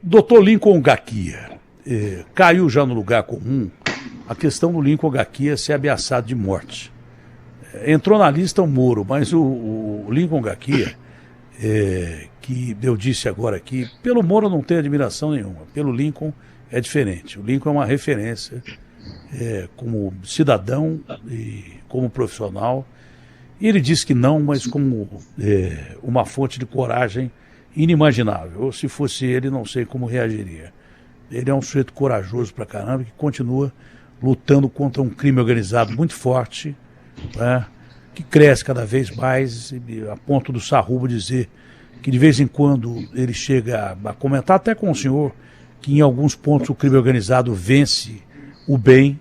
Doutor Lincoln Gaquia, caiu já no lugar comum a questão do Lincoln Gaquia ser ameaçado de morte. Entrou na lista o Moro, mas o Lincoln Gaquia, que eu disse agora aqui, pelo Moro não tem admiração nenhuma, pelo Lincoln é diferente. O Lincoln é uma referência como cidadão e como profissional. E ele disse que não, mas como uma fonte de coragem inimaginável. Ou se fosse ele, não sei como reagiria. Ele é um sujeito corajoso pra caramba, que continua lutando contra um crime organizado muito forte, né, que cresce cada vez mais, a ponto do Sarrubo dizer que de vez em quando ele chega a comentar até com o senhor que em alguns pontos o crime organizado vence o bem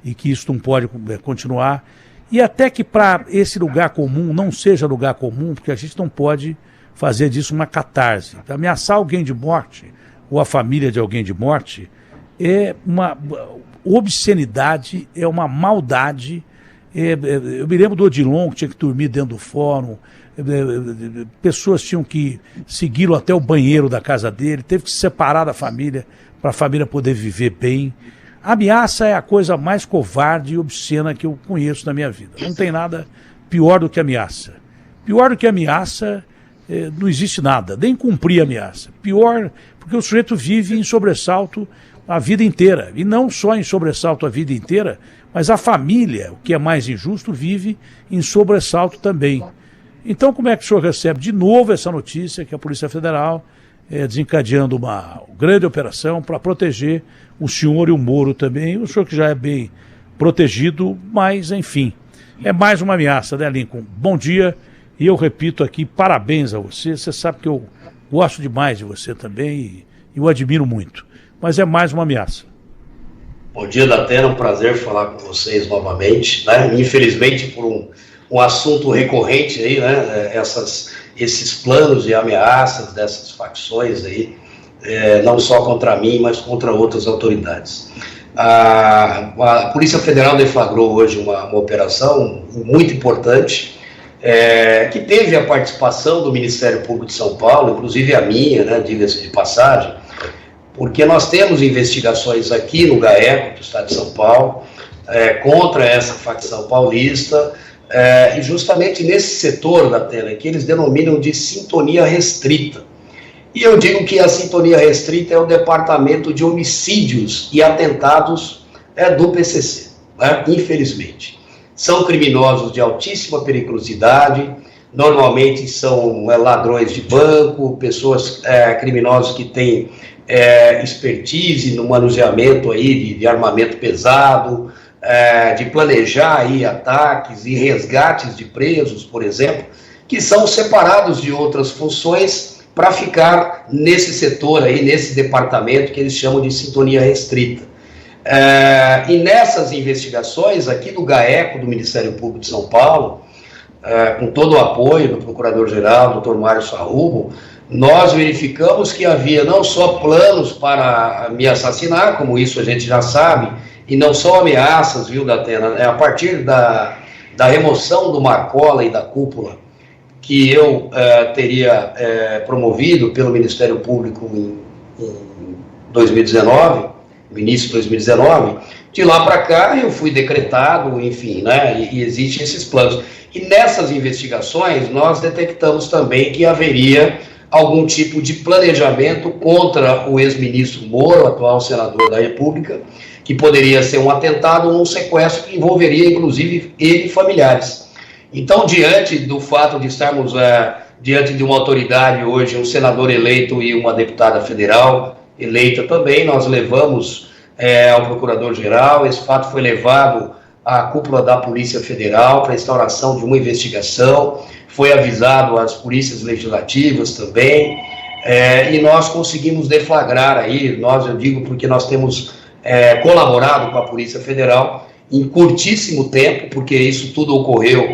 e que isso não pode continuar. E até que para esse lugar comum não seja lugar comum, porque a gente não pode fazer disso uma catarse. Ameaçar alguém de morte, ou a família de alguém de morte, é uma obscenidade, é uma maldade. Eu me lembro do Odilon, que tinha que dormir dentro do fórum, pessoas tinham que segui-lo até o banheiro da casa dele, teve que se separar da família, para a família poder viver bem. A ameaça é a coisa mais covarde e obscena que eu conheço na minha vida. Não tem nada pior do que ameaça. Pior do que ameaça, não existe nada, nem cumprir a ameaça. Pior, porque o sujeito vive em sobressalto a vida inteira. E não só em sobressalto a vida inteira, mas a família, o que é mais injusto, vive em sobressalto também. Então, como é que o senhor recebe de novo essa notícia que a Polícia Federal desencadeando uma grande operação para proteger o senhor e o Moro também, o senhor que já é bem protegido, mas enfim, é mais uma ameaça, né, Lincoln? Bom dia, e eu repito aqui, parabéns a você, você sabe que eu gosto demais de você também e o admiro muito, mas é mais uma ameaça. Bom dia, Datena, um prazer falar com vocês novamente, né? Infelizmente por um assunto recorrente aí, né, esses planos de ameaças dessas facções aí, não só contra mim, mas contra outras autoridades. A Polícia Federal deflagrou hoje uma operação muito importante, que teve a participação do Ministério Público de São Paulo, inclusive a minha, né, diga-se de passagem, porque nós temos investigações aqui no GAECO, do Estado de São Paulo, contra essa facção paulista, e justamente nesse setor da tela, que eles denominam de sintonia restrita. E eu digo que a sintonia restrita é o Departamento de Homicídios e Atentados do PCC, né? Infelizmente. São criminosos de altíssima periculosidade, normalmente são ladrões de banco, pessoas criminosos que têm expertise no manuseamento aí de armamento pesado, de planejar aí ataques e resgates de presos, por exemplo, que são separados de outras funções para ficar nesse setor aí, nesse departamento que eles chamam de sintonia restrita. E nessas investigações aqui do GAECO, do Ministério Público de São Paulo, com todo o apoio do Procurador-Geral, Dr. Mário Sarrubo, nós verificamos que havia não só planos para me assassinar, como isso a gente já sabe, e não só ameaças, viu, Datena? A partir da remoção do Marcola e da cúpula, que eu teria promovido pelo Ministério Público em 2019, no início de 2019, de lá para cá eu fui decretado, enfim, né, e existem esses planos. E nessas investigações nós detectamos também que haveria algum tipo de planejamento contra o ex-ministro Moro, atual senador da República, que poderia ser um atentado ou um sequestro que envolveria, inclusive, ele e familiares. Então, diante do fato de estarmos diante de uma autoridade hoje, um senador eleito e uma deputada federal eleita também, nós levamos ao Procurador-Geral, esse fato foi levado à cúpula da Polícia Federal para a instauração de uma investigação, foi avisado às polícias legislativas também, e nós conseguimos deflagrar aí, eu digo porque nós temos colaborado com a Polícia Federal em curtíssimo tempo, porque isso tudo ocorreu,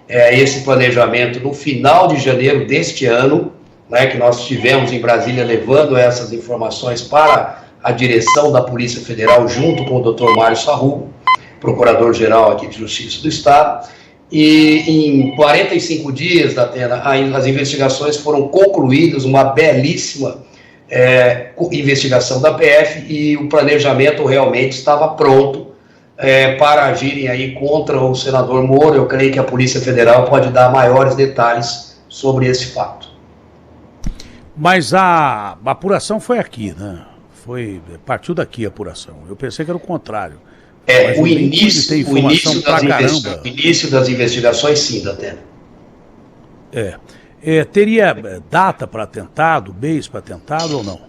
esse planejamento no final de janeiro deste ano, né, que nós estivemos em Brasília levando essas informações para a direção da Polícia Federal junto com o Dr. Mário Sarrubo, Procurador-Geral aqui de Justiça do Estado, e em 45 dias, Datena, as investigações foram concluídas, uma belíssima investigação da PF, e o planejamento realmente estava pronto para agirem aí contra o senador Moro. Eu creio que a Polícia Federal pode dar maiores detalhes sobre esse fato. Mas a apuração foi aqui, né? Partiu daqui a apuração. Eu pensei que era o contrário. O início das investigações, sim, Datena. Teria data para atentado, mês para atentado ou não?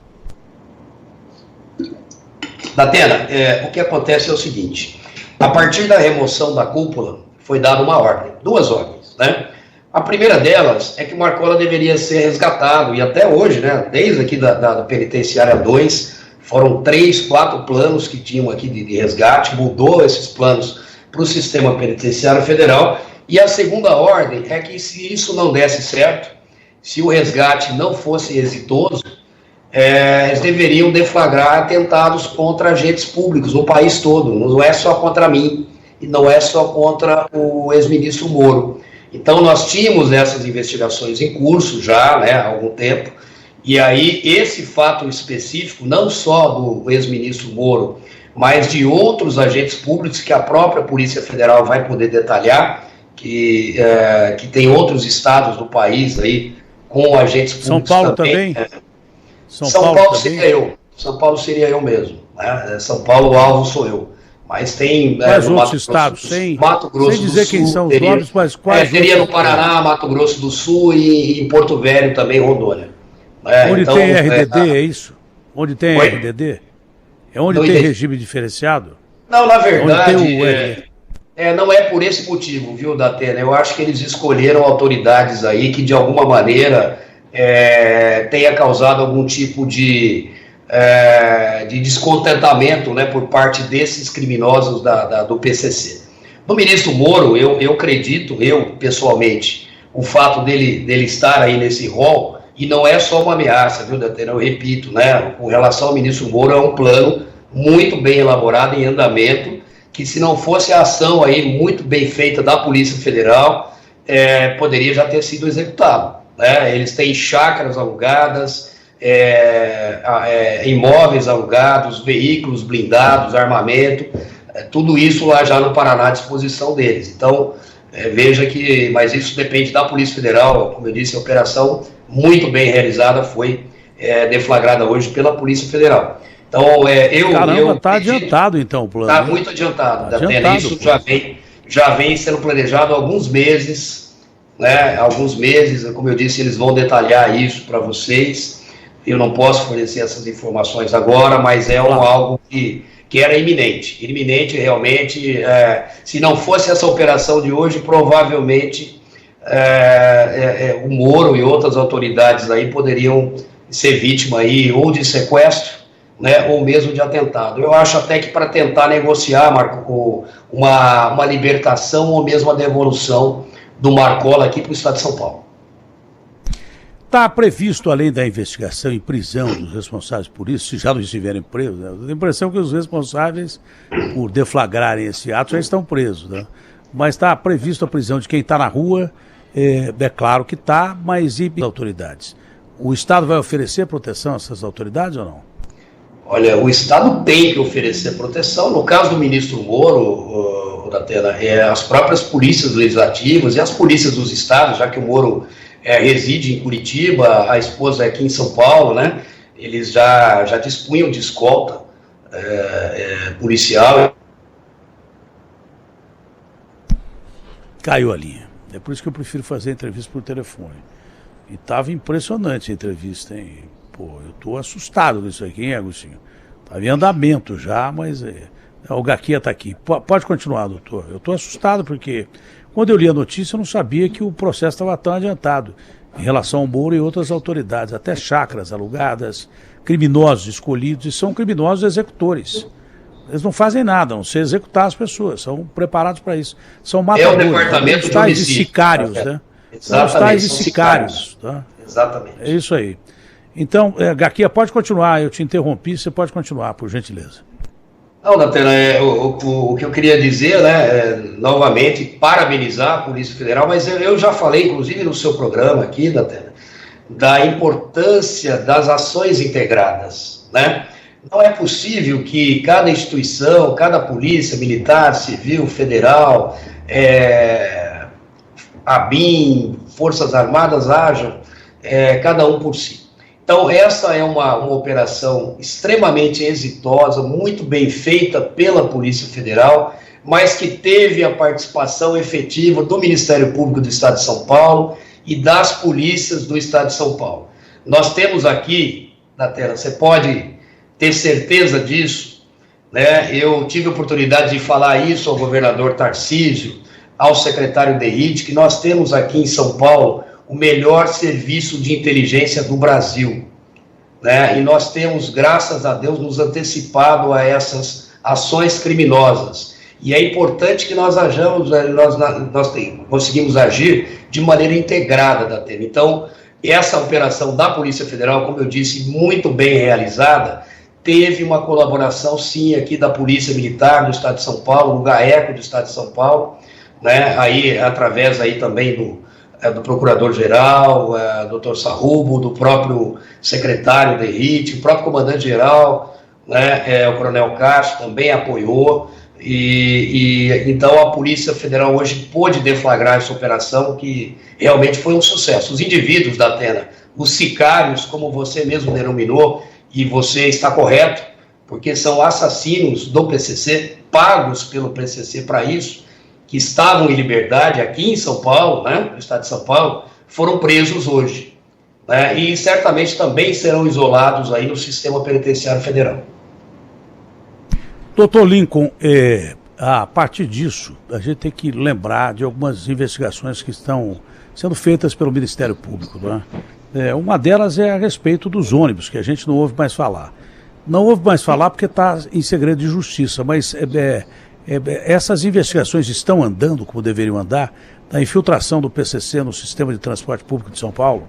Datena, o que acontece é o seguinte: a partir da remoção da cúpula, foi dada uma ordem, 2 ordens, né? A primeira delas é que o Marcola deveria ser resgatado, e até hoje, né, desde aqui da penitenciária 2, foram 3, 4 planos que tinham aqui de resgate, mudou esses planos para o sistema penitenciário federal, e a segunda ordem é que, se isso não desse certo, se o resgate não fosse exitoso, eles deveriam deflagrar atentados contra agentes públicos no país todo, não é só contra mim, e não é só contra o ex-ministro Moro. Então, nós tínhamos essas investigações em curso já, né, há algum tempo, e aí esse fato específico, não só do ex-ministro Moro, mas de outros agentes públicos que a própria Polícia Federal vai poder detalhar, que tem outros estados do país aí com agentes públicos. São Paulo também? São Paulo seria eu. São Paulo seria eu mesmo. Né? São Paulo, o alvo sou eu. Mas tem... Quais outros estados? Sem dizer quem são os nomes, mas quais? Teria no Paraná, Mato Grosso do Sul, e em Porto Velho também, Rondônia. Onde então, tem RDD, é isso? Onde tem RDD? É onde tem regime diferenciado? Não, na verdade, não é por esse motivo, viu, Datena? Eu acho que eles escolheram autoridades aí que, de alguma maneira, tenha causado algum tipo de descontentamento, né, por parte desses criminosos do PCC. No ministro Moro, eu acredito, pessoalmente, o fato dele estar aí nesse rol, e não é só uma ameaça, viu, Datena? Eu repito, né, com relação ao ministro Moro, é um plano muito bem elaborado, em andamento, que, se não fosse a ação aí muito bem feita da Polícia Federal, poderia já ter sido executado. Né? Eles têm chácaras alugadas, imóveis alugados, veículos blindados, armamento, tudo isso lá já no Paraná à disposição deles. Então, veja que, mas isso depende da Polícia Federal. Como eu disse, a operação muito bem realizada foi deflagrada hoje pela Polícia Federal. Então, Caramba, está adiantado então o plano. Está muito adiantado, Datena. Isso já vem sendo planejado há alguns meses, né? Alguns meses, como eu disse, eles vão detalhar isso para vocês. Eu não posso fornecer essas informações agora, mas algo que era iminente. Iminente, realmente. Se não fosse essa operação de hoje, provavelmente o Moro e outras autoridades aí poderiam ser vítima aí, ou de sequestro, né, ou mesmo de atentado. Eu acho até que, para tentar negociar, Marco, uma libertação ou mesmo a devolução do Marcola aqui para o estado de São Paulo. Está previsto, além da investigação e prisão dos responsáveis por isso, se já não estiverem presos, né? Eu tenho a impressão que os responsáveis por deflagrarem esse ato já estão presos, né? Mas está previsto a prisão de quem está na rua, é claro que está, mas e as autoridades? O Estado vai oferecer proteção a essas autoridades ou não? Olha, o Estado tem que oferecer proteção. No caso do ministro Moro, Datena, as próprias polícias legislativas e as polícias dos estados, já que o Moro reside em Curitiba, a esposa é aqui em São Paulo, né? Eles já dispunham de escolta policial. Caiu a linha. É por isso que eu prefiro fazer a entrevista por telefone. E estava impressionante a entrevista, hein? Pô, eu estou assustado com isso aqui, hein, Agostinho? Estava em andamento já, mas o Gaquia está aqui. Pode continuar, doutor. Eu estou assustado porque, quando eu li a notícia, eu não sabia que o processo estava tão adiantado em relação ao Moro e outras autoridades, até chácaras alugadas, criminosos escolhidos, e são criminosos executores. Eles não fazem nada, a não ser executar as pessoas, são preparados para isso. São matadores, o departamento de homicídio. Sicários, né? São os tais de sicários. Tá? Exatamente. É isso aí. Então, Gaquia, pode continuar, eu te interrompi, você pode continuar, por gentileza. Não, Datena, o que eu queria dizer, né, novamente, parabenizar a Polícia Federal, mas eu já falei, inclusive, no seu programa aqui, Datena, da importância das ações integradas, né? Não é possível que cada instituição, cada polícia militar, civil, federal, ABIN, Forças Armadas ajam cada um por si. Então, essa é uma operação extremamente exitosa, muito bem feita pela Polícia Federal, mas que teve a participação efetiva do Ministério Público do Estado de São Paulo e das polícias do Estado de São Paulo. Nós temos aqui, Datena, você pode ter certeza disso, né? Eu tive a oportunidade de falar isso ao governador Tarcísio, ao secretário Derrite, que nós temos aqui em São Paulo o melhor serviço de inteligência do Brasil, né? E nós temos, graças a Deus, nos antecipado a essas ações criminosas. E é importante que nós ajamos, nós conseguimos agir de maneira integrada, Datena. Então, essa operação da Polícia Federal, como eu disse, muito bem realizada, teve uma colaboração, sim, aqui da Polícia Militar do Estado de São Paulo, do GAECO do Estado de São Paulo, né, aí, através aí também do Procurador-Geral, Dr. Sarrubo, do próprio secretário Derrite, o próprio comandante-geral, né, o Coronel Castro também apoiou, então a Polícia Federal hoje pôde deflagrar essa operação que realmente foi um sucesso. Os indivíduos, Datena, os sicários, como você mesmo denominou, e você está correto, porque são assassinos do PCC, pagos pelo PCC para isso, que estavam em liberdade aqui em São Paulo, né, no estado de São Paulo, foram presos hoje, né, e certamente também serão isolados aí no sistema penitenciário federal. Doutor Lincoln, a partir disso, a gente tem que lembrar de algumas investigações que estão sendo feitas pelo Ministério Público, né? Uma delas é a respeito dos ônibus, que a gente não ouve mais falar. Não ouve mais falar porque está em segredo de justiça, mas essas investigações estão andando como deveriam andar, da infiltração do PCC no sistema de transporte público de São Paulo?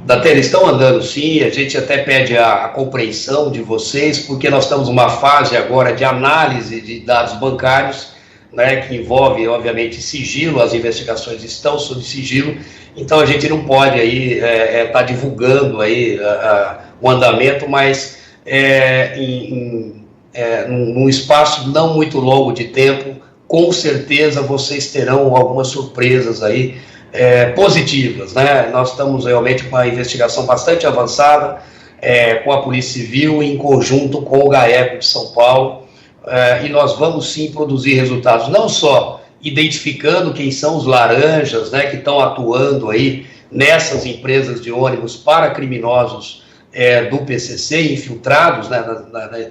Datena, estão andando sim, a gente até pede a compreensão de vocês, porque nós estamos numa fase agora de análise de dados bancários, né, que envolve, obviamente, sigilo, as investigações estão sob sigilo, então a gente não pode aí tá divulgando aí o andamento, mas num espaço não muito longo de tempo, com certeza vocês terão algumas surpresas aí positivas, né? Nós estamos realmente com uma investigação bastante avançada, com a Polícia Civil, em conjunto com o GAECO de São Paulo, e nós vamos sim produzir resultados, não só identificando quem são os laranjas, né, que estão atuando aí nessas empresas de ônibus para criminosos do PCC, infiltrados, né,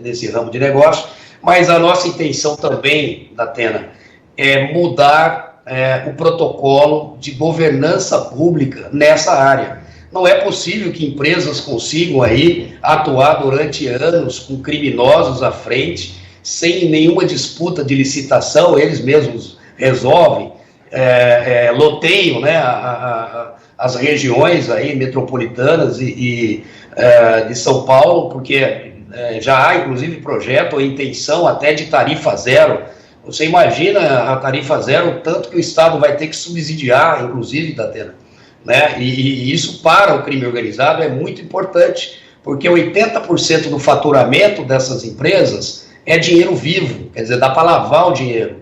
nesse ramo de negócio, mas a nossa intenção também, Datena, é mudar o protocolo de governança pública nessa área. Não é possível que empresas consigam aí atuar durante anos com criminosos à frente, sem nenhuma disputa de licitação, eles mesmos resolvem, loteiam, né, as regiões aí metropolitanas e de São Paulo, porque já há inclusive projeto ou intenção até de tarifa zero. Você imagina a tarifa zero, o tanto que o Estado vai ter que subsidiar, inclusive, Datena, né? E isso para o crime organizado é muito importante, porque 80% do faturamento dessas empresas é dinheiro vivo, quer dizer, dá para lavar o dinheiro.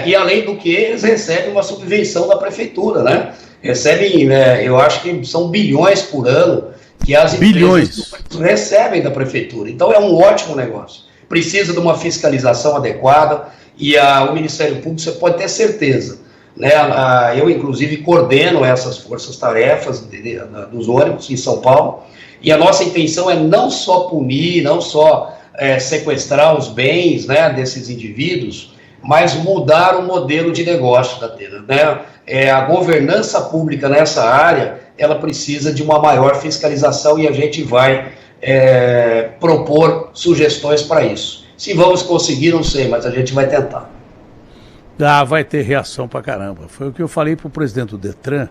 E além do que, eles recebem uma subvenção da prefeitura, né? Recebem, eu acho que são bilhões por ano que as empresas recebem da prefeitura. Então é um ótimo negócio. Precisa de uma fiscalização adequada e o Ministério Público, você pode ter certeza, né? Eu, inclusive, coordeno essas forças-tarefas dos ônibus em São Paulo, e a nossa intenção é não só punir, não só sequestrar os bens, né, desses indivíduos, mas mudar o modelo de negócio, Datena, né? A governança pública nessa área, ela precisa de uma maior fiscalização e a gente vai propor sugestões para isso. Se vamos conseguir, não sei, mas a gente vai tentar. Vai ter reação pra caramba. Foi o que eu falei pro presidente do Detran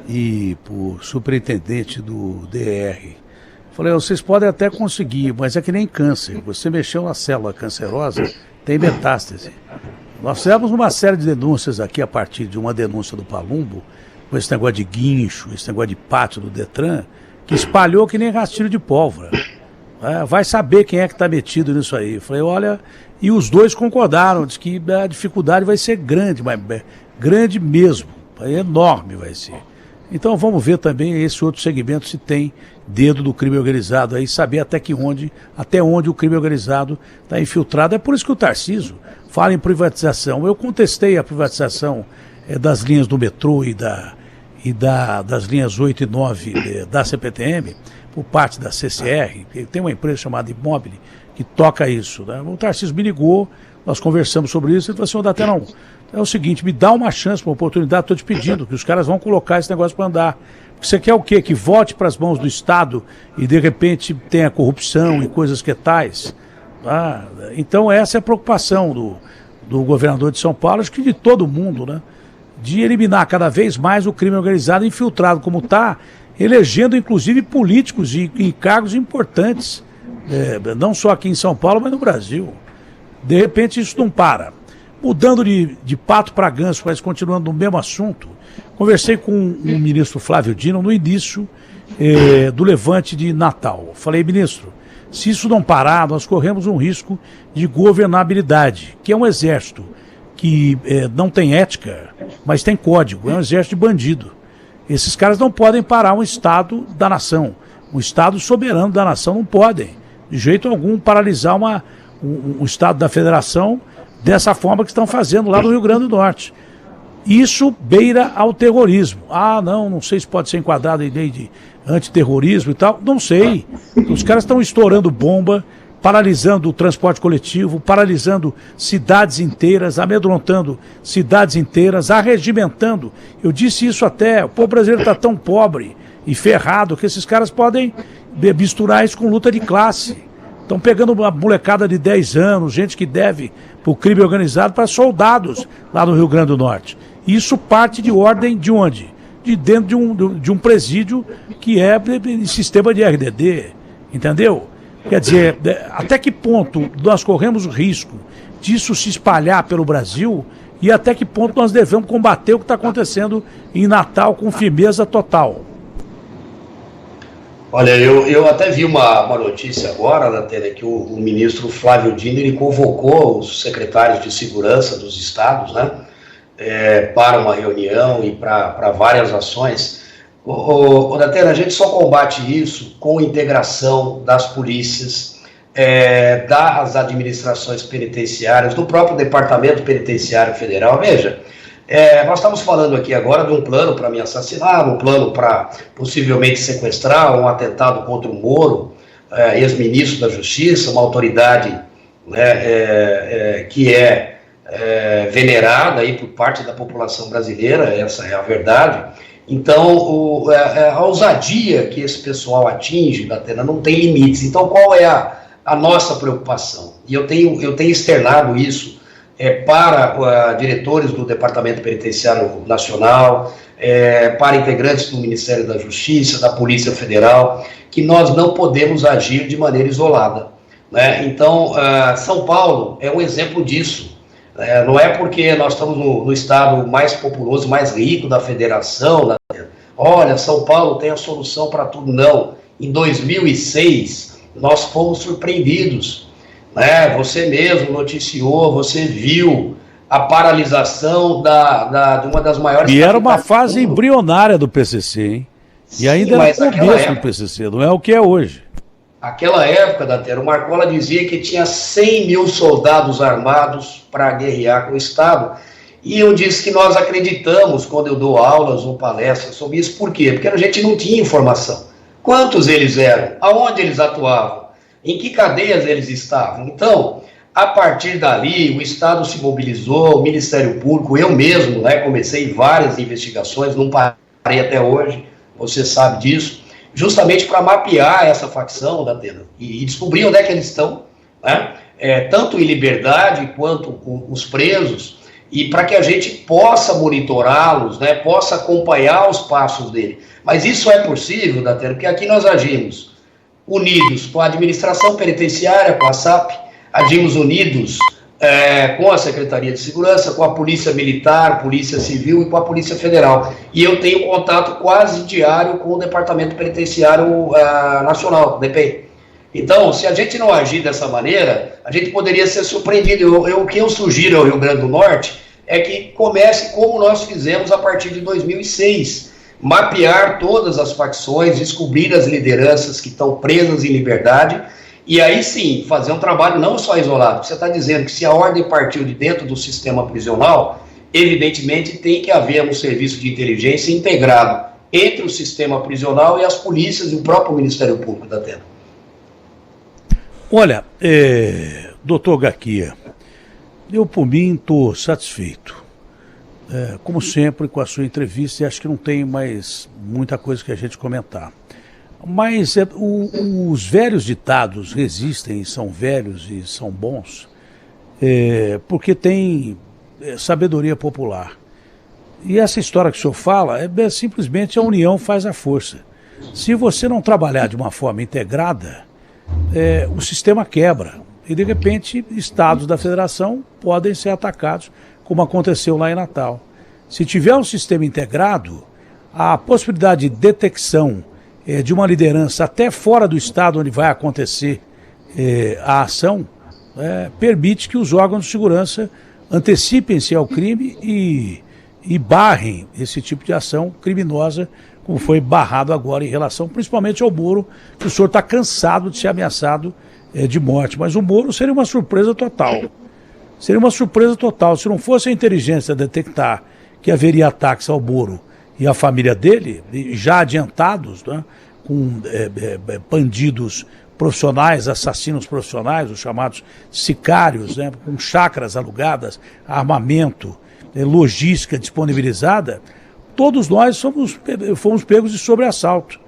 e pro superintendente do DR. Falei, vocês podem até conseguir, mas é que nem câncer. Você mexeu na célula cancerosa, tem metástase. Nós fizemos uma série de denúncias aqui a partir de uma denúncia do Palumbo, com esse negócio de guincho, esse negócio de pátio do Detran, que espalhou que nem rastilho de pólvora. Vai saber quem é que está metido nisso aí. Eu falei, olha, e os dois concordaram, diz que a dificuldade vai ser grande, mas grande mesmo, enorme vai ser. Então vamos ver também esse outro segmento se tem dedo do crime organizado aí, saber até onde o crime organizado está infiltrado. É por isso que o Tarcísio fala em privatização. Eu contestei a privatização das linhas do metrô das linhas 8 e 9 da CPTM, por parte da CCR, tem uma empresa chamada Imóvel que toca isso. Né? O Tarcísio me ligou, nós conversamos sobre isso, ele falou assim, Datena, é o seguinte, me dá uma chance, uma oportunidade, estou te pedindo, que os caras vão colocar esse negócio para andar. Você quer o quê? Que volte para as mãos do Estado e de repente tenha corrupção e coisas que tais? Então essa é a preocupação do governador de São Paulo, acho que de todo mundo, né? De eliminar cada vez mais o crime organizado infiltrado como está, elegendo inclusive políticos em cargos importantes, não só aqui em São Paulo, mas no Brasil. De repente isso não para. Mudando de pato para ganso, mas continuando no mesmo assunto, conversei com o ministro Flávio Dino no início do levante de Natal. Falei, ministro, se isso não parar, nós corremos um risco de governabilidade, que é um exército que não tem ética, mas tem código, é um exército de bandido. Esses caras não podem parar um Estado da nação. Um Estado soberano da nação não podem, de jeito algum, paralisar um Estado da federação dessa forma que estão fazendo lá no Rio Grande do Norte. Isso beira ao terrorismo. Não sei se pode ser enquadrado em lei de antiterrorismo e tal, não sei. Os caras estão estourando bomba, paralisando o transporte coletivo, paralisando cidades inteiras, amedrontando cidades inteiras, arregimentando. Eu disse isso até, o povo brasileiro está tão pobre e ferrado que esses caras podem misturar isso com luta de classe. Estão pegando uma molecada de 10 anos, gente que deve para o crime organizado, para soldados lá no Rio Grande do Norte. Isso parte de ordem de onde? De dentro de um presídio que é sistema de RDD, entendeu? Quer dizer, até que ponto nós corremos o risco disso se espalhar pelo Brasil e até que ponto nós devemos combater o que está acontecendo em Natal com firmeza total? Olha, eu até vi uma notícia agora, Datena, que o ministro Flávio Dino ele convocou os secretários de segurança dos estados, né, para uma reunião e para várias ações. Datena, a gente só combate isso com integração das polícias, das administrações penitenciárias, do próprio Departamento Penitenciário Federal. Veja, nós estamos falando aqui agora de um plano para me assassinar, um plano para possivelmente sequestrar, um atentado contra o Moro, ex-ministro da Justiça, uma autoridade, né, que venerada aí por parte da população brasileira, essa é a verdade. Então, a ousadia que esse pessoal atinge, Datena, não tem limites. Então, qual é a nossa preocupação? E eu tenho externado isso para diretores do Departamento Penitenciário Nacional, para integrantes do Ministério da Justiça, da Polícia Federal, que nós não podemos agir de maneira isolada, né? Então, São Paulo é um exemplo disso. Não é porque nós estamos no estado mais populoso, mais rico da federação, olha, São Paulo tem a solução para tudo, não. Em 2006, nós fomos surpreendidos, né? Você mesmo noticiou, você viu a paralisação de uma das maiores... E era uma fase embrionária do PCC, hein? E ainda era o começo do PCC, não é o que é hoje. Aquela época, Datena, o Marcola dizia que tinha 100 mil soldados armados para guerrear com o Estado. E eu disse que nós acreditamos quando eu dou aulas ou palestras sobre isso. Por quê? Porque a gente não tinha informação. Quantos eles eram? Aonde eles atuavam? Em que cadeias eles estavam? Então, a partir dali, o Estado se mobilizou, o Ministério Público, eu mesmo, né, comecei várias investigações, não parei até hoje, você sabe disso, justamente para mapear essa facção, Datena, e descobrir onde é que eles estão, né? Tanto em liberdade quanto os presos, e para que a gente possa monitorá-los, né, possa acompanhar os passos dele. Mas isso é possível, Datena, porque aqui nós agimos unidos com a administração penitenciária, com a SAP, agimos unidos com a Secretaria de Segurança, com a Polícia Militar, Polícia Civil e com a Polícia Federal. E eu tenho contato quase diário com o Departamento Penitenciário Nacional, DPEM. Então, se a gente não agir dessa maneira, a gente poderia ser surpreendido. O que eu sugiro ao Rio Grande do Norte é que comece como nós fizemos a partir de 2006, mapear todas as facções, descobrir as lideranças que estão presas em liberdade, e aí sim, fazer um trabalho não só isolado. Você está dizendo que se a ordem partiu de dentro do sistema prisional, evidentemente tem que haver um serviço de inteligência integrado entre o sistema prisional e as polícias e o próprio Ministério Público da Atena. Olha, doutor Gaquia, eu por mim estou satisfeito. Como sempre, com a sua entrevista, e acho que não tem mais muita coisa que a gente comentar. Mas os velhos ditados resistem, são velhos e são bons, porque tem sabedoria popular. E essa história que o senhor fala simplesmente a união faz a força. Se você não trabalhar de uma forma integrada, o sistema quebra. E, de repente, estados da federação podem ser atacados, como aconteceu lá em Natal. Se tiver um sistema integrado, a possibilidade de detecção de uma liderança até fora do estado onde vai acontecer a ação, permite que os órgãos de segurança antecipem-se ao crime e barrem esse tipo de ação criminosa, como foi barrado agora em relação principalmente ao Moro, que o senhor está cansado de ser ameaçado de morte. Mas o Moro seria uma surpresa total. Seria uma surpresa total. Se não fosse a inteligência detectar que haveria ataques ao Moro e à família dele, já adiantados, né, com bandidos profissionais, assassinos profissionais, os chamados sicários, né, com chácaras alugadas, armamento, logística disponibilizada, todos nós fomos pegos de sobreassalto.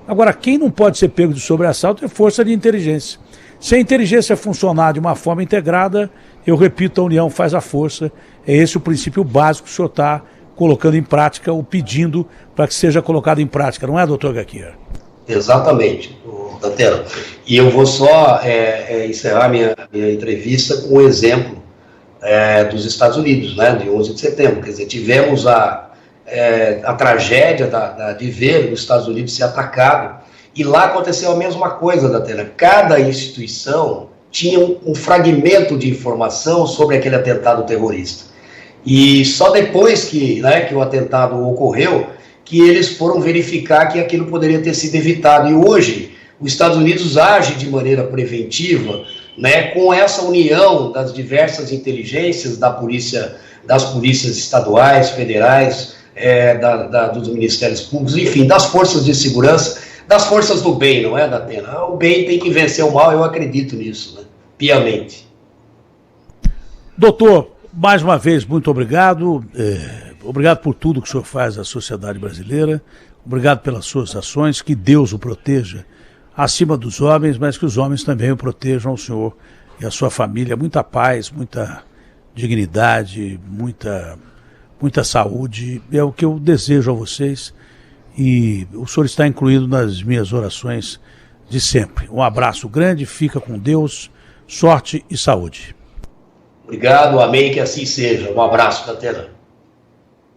Agora, quem não pode ser pego de sobreassalto é força de inteligência. Se a inteligência funcionar de uma forma integrada, eu repito, a união faz a força. É esse o princípio básico que o senhor está colocando em prática, ou pedindo para que seja colocado em prática, não é, doutor Gaquia? Exatamente, Datena. E eu vou só encerrar minha entrevista com um exemplo dos Estados Unidos, né, de 11 de setembro. Quer dizer, tivemos a tragédia de ver os Estados Unidos ser atacado, e lá aconteceu a mesma coisa, Datena. Cada instituição tinha um fragmento de informação sobre aquele atentado terrorista. E só depois que o atentado ocorreu, que eles foram verificar que aquilo poderia ter sido evitado. E hoje, os Estados Unidos agem de maneira preventiva, né, com essa união das diversas inteligências das polícias estaduais, federais, dos ministérios públicos, enfim, das forças de segurança, das forças do bem, não é, Datena? O bem tem que vencer o mal, eu acredito nisso, né, piamente. Doutor, mais uma vez, muito obrigado. Obrigado por tudo que o senhor faz à sociedade brasileira. Obrigado pelas suas ações. Que Deus o proteja acima dos homens, mas que os homens também o protejam, o senhor e a sua família. Muita paz, muita dignidade, muita saúde. É o que eu desejo a vocês. E o senhor está incluído nas minhas orações de sempre. Um abraço grande, fica com Deus, sorte e saúde. Obrigado, amém, que assim seja. Um abraço, Datena.